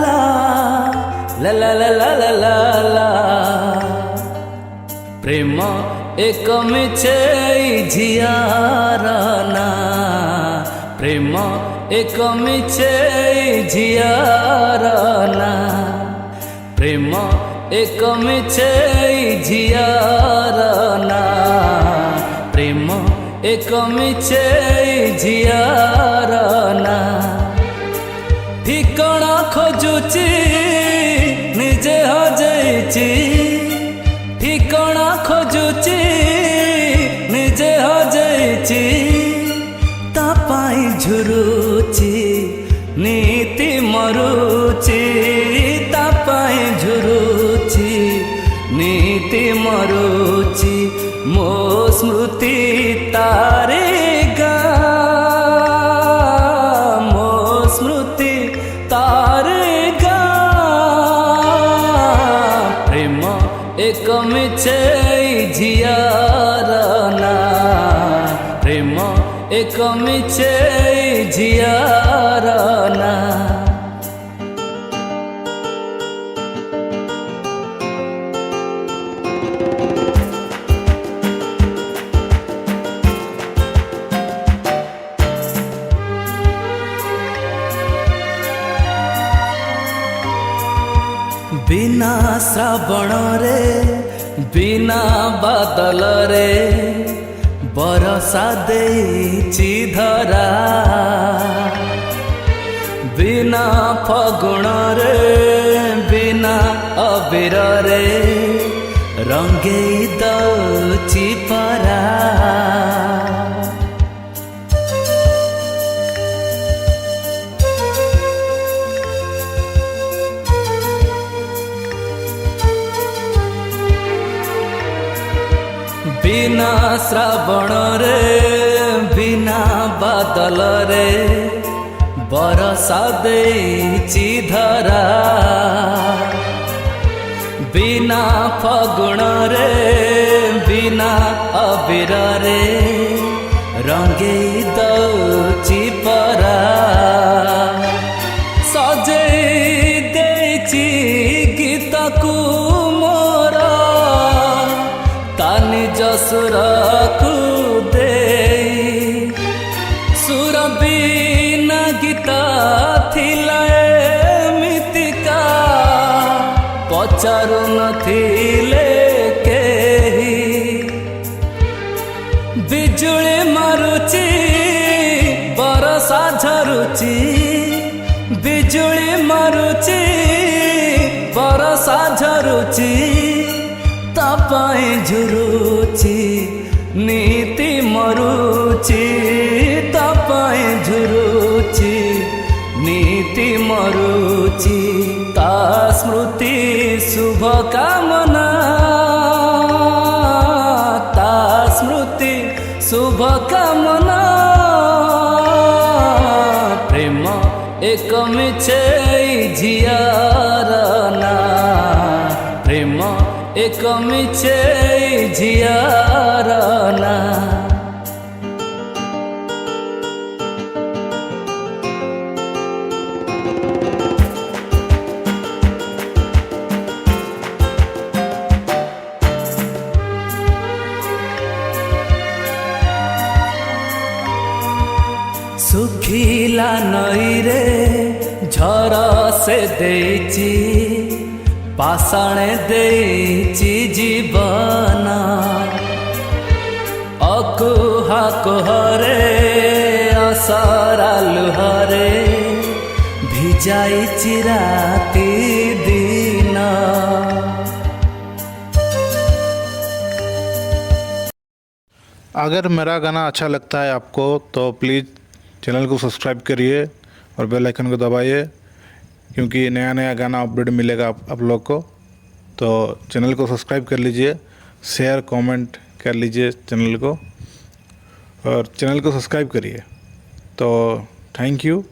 ला ला ला ला ला ला ला प्रेम एक मिछे झियार ना प्रेम एक मिछे झियार ना प्रेम एक मिछे झियार ना प्रेम एक मिछे झियार ना ठिकाना खोजुची निजे हजेची ठिकाना खोजुची निजे हजेची तापाई झुरुची नीति मरुची तापाई झुरुची नीति मरुची मो स्मृति तारे गा मो स्मृति तारे गा प्रेम एक मिछे झियार ना प्रेम एक मिछे झियार ना बिना श्रावण रे बिना बादल रे बरसा देइछि धरा बिना फगुण रे बिना अबीर रे रंगेई दउछि परा बिना श्रावण रे बिना बादल रे बरसा देइछि धरा बिना फगुण रे बिना अबीर रे रंगेई दउछि परा सजेई देइछि गीत को सुर को दे सुर बिना गीता थिला मितिका पचारु नथिले केही बिजुली मारुची बरसा झरुची बिजुली मारुची बरसा झरुची तापाई झुरुची नीति मरुची तापाई झुरुची नीति मरुची ता स्मृति शुभ कामना ता स्मृति शुभ कामना प्रेम एक मिछे झियार ना प्रेम एक मिछे झियार ना सुखिला नई रे झर से देइछि पाषाणे देइछि जीवन अकुहा कोहरे असरा लुहरे भिजाइछि राति दिन। अगर मेरा गाना अच्छा लगता है आपको तो प्लीज़ चैनल को सब्सक्राइब करिए और बेल आइकन को दबाइए, क्योंकि नया नया गाना अपडेट मिलेगा आप लोग को। तो चैनल को सब्सक्राइब कर लीजिए, शेयर कमेंट कर लीजिए चैनल को, और चैनल को सब्सक्राइब करिए। तो थैंक यू।